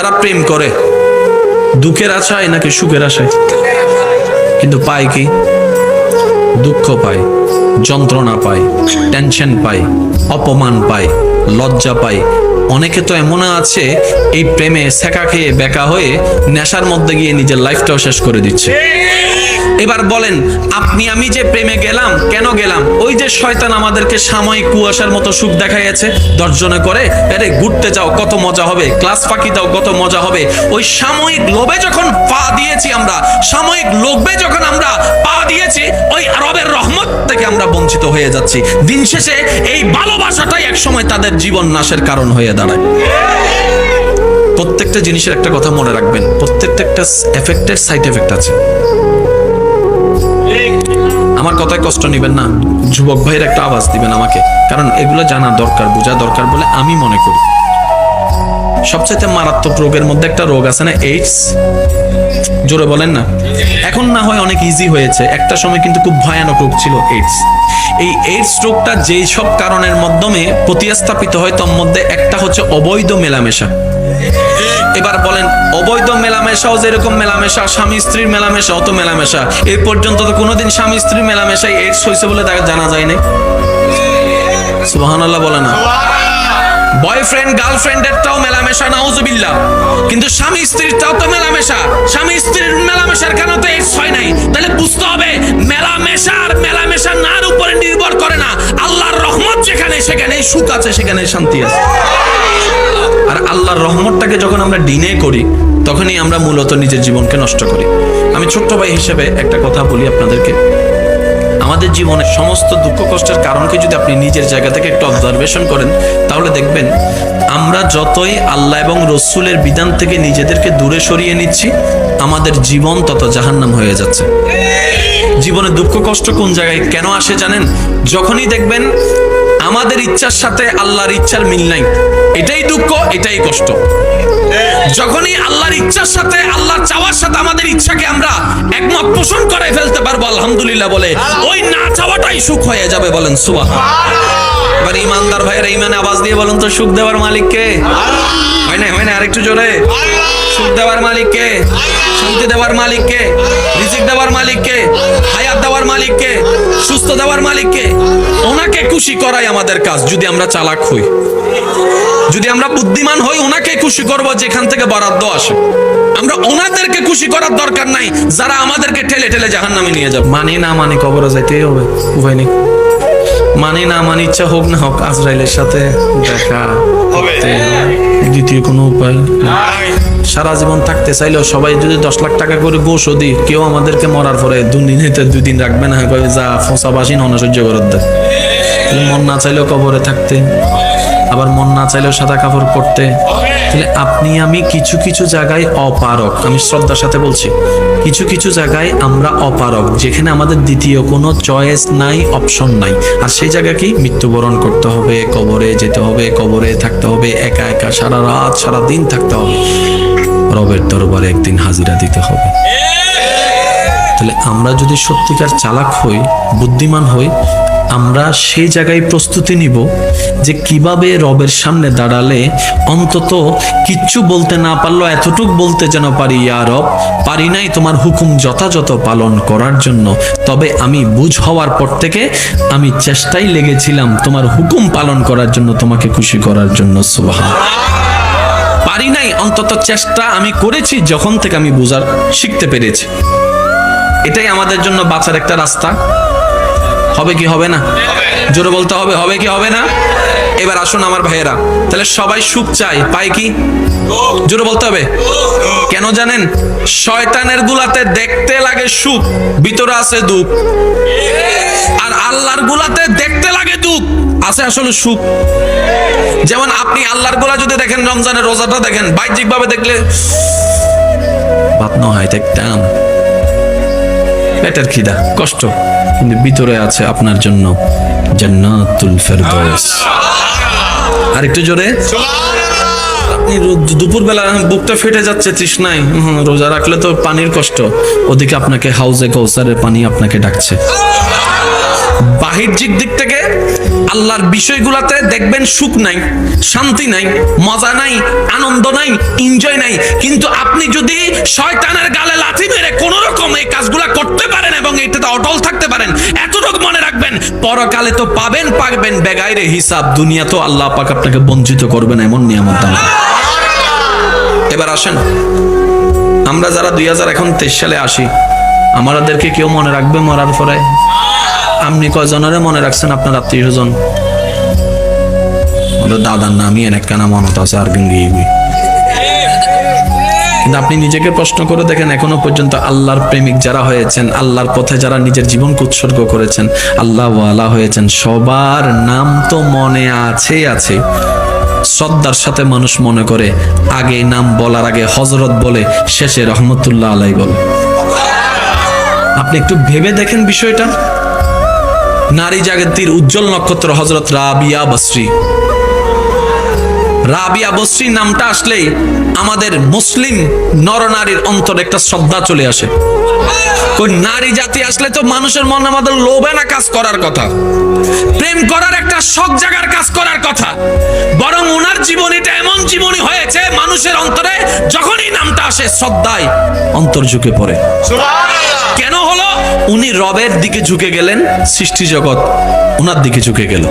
যারা প্রেম করে দুঃখের আশায় নাকি সুখের আশায়, কিন্তু পায় কি? দুঃখ পায়, যন্ত্রণা পায়, টেনশন পায়, অপমান পায়, লজ্জা পায়। অনেকে তো এমন আছে এই প্রেমে সেকা খেয়ে বেকা হয়ে নেশার মধ্যে গিয়ে নিজের লাইফটাও শেষ করে দিচ্ছে। এবার বলেন, আপনি আমি যে প্রেমে গেলাম, কেন গেলাম? ওই যে শয়তান আমাদেরকে সাময়িক কুয়াশার মতো সুখ দেখাইছে, দর্জনে করে আরে ঘুরতে যাও কত মজা হবে, ক্লাস ফাঁকি দাও কত মজা হবে। ওই সাময়িক লোভে যখন পা দিয়েছি আমরা, সাময়িক লোভে যখন আমরা পা দিয়েছি, ওই রবের রহমত থেকে আমরা বঞ্চিত হয়ে যাচ্ছি। দিন শেষে এই ভালোবাসাটাই একসময় তাদের জীবন নাশের কারণ হয়ে দাঁড়ায়। প্রত্যেকটা জিনিসের একটা কথা মনে রাখবেন, প্রত্যেকটা একটা এফেক্টের সাইড এফেক্ট আছে। আমার কথায় কষ্ট নিবেন না, যুবক ভাইয়ের একটা আওয়াজ দিবেন আমাকে, কারণ এগুলো জানা দরকার, বোঝা দরকার বলে আমি মনে করি। সবচেয়ে মারাত্মক রোগের মধ্যে একটা রোগ আছে না, এইডস। জোরে বলেন না। এখন না হয় অনেক ইজি হয়েছে, একটা সময় কিন্তু খুব ভয়ানক রোগ ছিল এইডস। এই এইডস রোগটা যেই সব কারণের মাধ্যমে প্রতিস্থাপিত হয়, তার মধ্যে একটা হচ্ছে অবৈধ মেলামেশা। এবার বলেন, অবৈধ মেলামেশাও যেরকম মেলামেশা, স্বামী স্ত্রীর মেলামেশা অত মেলামেশা। এই পর্যন্ত তো কোনোদিন স্বামী স্ত্রীর মেলামেশায় এইডস হয়েছে বলে জানা যায় না। সুবহানাল্লাহ বলে না। বয়ফ্রেন্ড গার্লফ্রেন্ডেরটাও মেলামেশা, নাউজুবিল্লাহ, কিন্তু স্বামী স্ত্রীরটাও তো মেলামেশা। স্বামী স্ত্রীর মেলামেশার কেন তো এইডস হয় নাই? তাহলে বুঝতে হবে মেলামেশা নার উপরে নির্ভর করে না। আল্লাহর রহমত যেখানে, সেখানেই সুখ আছে, সেখানেই শান্তি আছে। আর আল্লাহর রহমতটাকে যখন আমরা ডিনে করি, তখনই আমরা মূলত নিজের জীবনকে নষ্ট করি। আমি ছোট্ট ভাই হিসেবে একটা কথা বলি আপনাদেরকে, আমাদের জীবনের সমস্ত দুঃখ কষ্টের কারণকে যদি আপনি নিজের জায়গা থেকে একটু অবজারভেশন করেন, তাহলে দেখবেন আমরা যতই আল্লাহ এবং রসুলের বিধান থেকে নিজেদেরকে দূরে সরিয়ে নিচ্ছি, আমাদের জীবন তত জাহান্নাম হয়ে যাচ্ছে। জীবনে দুঃখ কষ্ট কোন জায়গায় কেন আসে জানেন? যখনই দেখবেন আমাদের ইচ্ছার সাথে আল্লাহর ইচ্ছার মিল নাই, এটাই দুঃখ, এটাই কষ্ট। যখনই আল্লাহর ইচ্ছার সাথে, আল্লাহর চাওয়ার সাথে আমাদের ইচ্ছাকে আমরা একমত পোষণ করে ফেলতে পারবো আলহামদুলিল্লাহ বলে, ওই না চাওয়াটাই সুখ হয়ে যাবে। বলেন সুবহানাল্লাহ। এবার ইমানদার ভাইয়েরা ইমানে আওয়াজ দিয়ে বলুন তো, সুখ দেওয়ার মালিক কে? হয় না আরেকটু জোরে। সুখ দেওয়ার মালিক কে? শান্তি দেওয়ার মালিক কে? রিজিক দেওয়ার মালিক কে? হায়াত দেওয়ার মালিক কে? সুস্থ দেওয়ার মালিক কে? ওনাকে খুশি করাই আমাদের কাজ। যদি আমরা চালাক হই, যদি আমরা বুদ্ধিমান হই, ওনাকে খুশি করব যেখান থেকে বরাদ্দ আসে। আমরা ওনাদেরকে খুশি করার দরকার নাই যারা আমাদেরকে ঠেলে ঠেলে জাহান্নামে নিয়ে যাবে। মানে না মানে কবরে যাইতেই হবে, উপায় নেই। মানে না মানে ইচ্ছা হোক না হোক, আজরাইলের সাথে দেখা হবে, দ্বিতীয় কোনো উপায় নাই। সারা জীবন থাকতে চাইলেও সবাই যদি 10 লাখ টাকা করে গোশও দিই, কেউ আমাদেরকে মরার পরে 2 দিন রাখবে না, যা ফোঁসা বাসি না সহ্য করে দেয়। মন না চাইলেও কবরে থাকতে, আবার মন না চাইলেও সাদা কাপড় পরতে। তাহলে আপনি আমি কিছু কিছু জায়গায় অপারক, আমি শ্রদ্ধার সাথে বলছি, কিছু কিছু জায়গায় আমরা অপারক, যেখানে আমাদের দ্বিতীয় কোনো চয়েস নাই, অপশন নাই। আর সেই জায়গা কি? মৃত্যুবরণ করতে হবে, কবরে যেতে হবে, কবরে থাকতে হবে, একা একা সারা রাত সারা দিন থাকতে হবে, রবের দরবারে একদিন হাজিরা দিতে হবে। তাহলে আমরা যদি সত্যিকার চালাক হই, বুদ্ধিমান হই, আমরা সেই জায়গায় প্রস্তুতি নিব যে কিভাবে রবের সামনে দাঁড়ালে অন্তত কিচ্ছু বলতে না পারলো এতটুক বলতে যেন পারি, ইয়া রব, পারি নাই তোমার হুকুম যথাযথ পালন করার জন্য, তবে আমি বুঝ হওয়ার পর থেকে আমি চেষ্টাই লেগেছিলাম তোমার হুকুম পালন করার জন্য, তোমাকে খুশি করার জন্য। সুবহানাল্লাহ। পারি নাই, অন্তত চেষ্টা আমি করেছি যখন থেকে আমি বুঝার শিখতে পেরেছি। এটাই আমাদের জন্য বাঁচার একটা রাস্তা। হবে কি হবে না? জোরে বলতে হবে, হবে কি হবে না? এবার আসুন আমার ভাইয়েরা, তাহলে সবাই সুখ চায়, পায় কি? জোরে বলতে হবে। কেন জানেন? শয়তানের গুলাতে দেখতে লাগে সুখ, ভিতরে আছে দুঃখ। আর আল্লাহর গুলাতে দেখতে লাগে দুঃখ, আছে আসলে সুখ। যেমন আপনি আল্লাহর গুলা যদি দেখেন, রমজানের রোজাটা দেখেন, বাহ্যিক ভাবে দেখলে ভাত না হয় দেখতাম, পেটের খিদা, কষ্ট, কিন্তু ভিতরে আছে আপনার জন্য জান্নাতুল ফেরদৌস। আর একটু জোরে। আপনি দুপুর বেলা বুকটা ফেটে যাচ্ছে তৃষ্ণায়, রোজা রাখলে তো পানির কষ্ট, ওদিকে আপনাকে হাউজে কৌসারের পানি আপনাকে ডাকছে। বাহ্যিক দিক থেকে আল্লাহর বিষয়গুলোতে দেখবেন সুখ নাই, শান্তি নাই, মজা নাই, আনন্দ নাই, এনজয় নাই। কিন্তু আপনি যদি শয়তানের গালে লাথি মেরে কোন রকম এই কাজগুলা করতে পারেন এবং এটাতে অটল থাকতে পারেন, এতটুকু মনে রাখবেন, পরকালে তো পাবেন বেগাইরে হিসাব, দুনিয়া তো আল্লাহ পাক আপনাকে বঞ্চিত করবেন এমন নিয়ামত দান। এবার আসেন, আমরা যারা 2023 সালে আসি, আমাদেরকে কেউ মনে রাখবে মরার পরে? আপনি কয়জনের মনে রাখছেন আপনার আত্মীয় স্বজন? দাদার নামই একখানা মনত আছে আর গিয়ে, কিন্তু আপনি নিজেকে প্রশ্ন করে দেখেন, এখনো পর্যন্ত আল্লাহর প্রেমিক যারা হয়েছেন, আল্লাহর পথে যারা নিজের জীবনকে উৎসর্গ করেছেন, আল্লাহ ওয়ালা হয়েছেন, সবার নাম তো মনে আছে। শ্রদ্ধার সাথে মানুষ মনে করে, আগে নাম বলার আগে হযরত বলে, শেষে রহমতুল্লাহ আলাই বলে। আপনি একটু ভেবে দেখেন বিষয়টা। নারী জাগতির উজ্জ্বল নক্ষত্র হযরত রাবিয়া বসরি। রাবিয়া বসরি নামটা আসলেই আমাদের মুসলিম নরনারীর অন্তরে একটা শ্রদ্ধা চলে আসে। ওই নারী জাতি আসলে তো মানুষের মনে আমাদের লোভে না কাজ করার কথা, প্রেম করার একটা শখ জাগার কাজ করার কথা, বরং ওনার জীবনীটা এমন জীবনী হয়েছে মানুষের অন্তরে যখনই নামটা আসে শ্রদ্ধায় অন্তর ঝুঁকে পড়ে। কেন হলো? উনি রবের দিকে ঝুঁকে গেলেন, সৃষ্টি জগৎ ওনার দিকে ঝুঁকে গেল।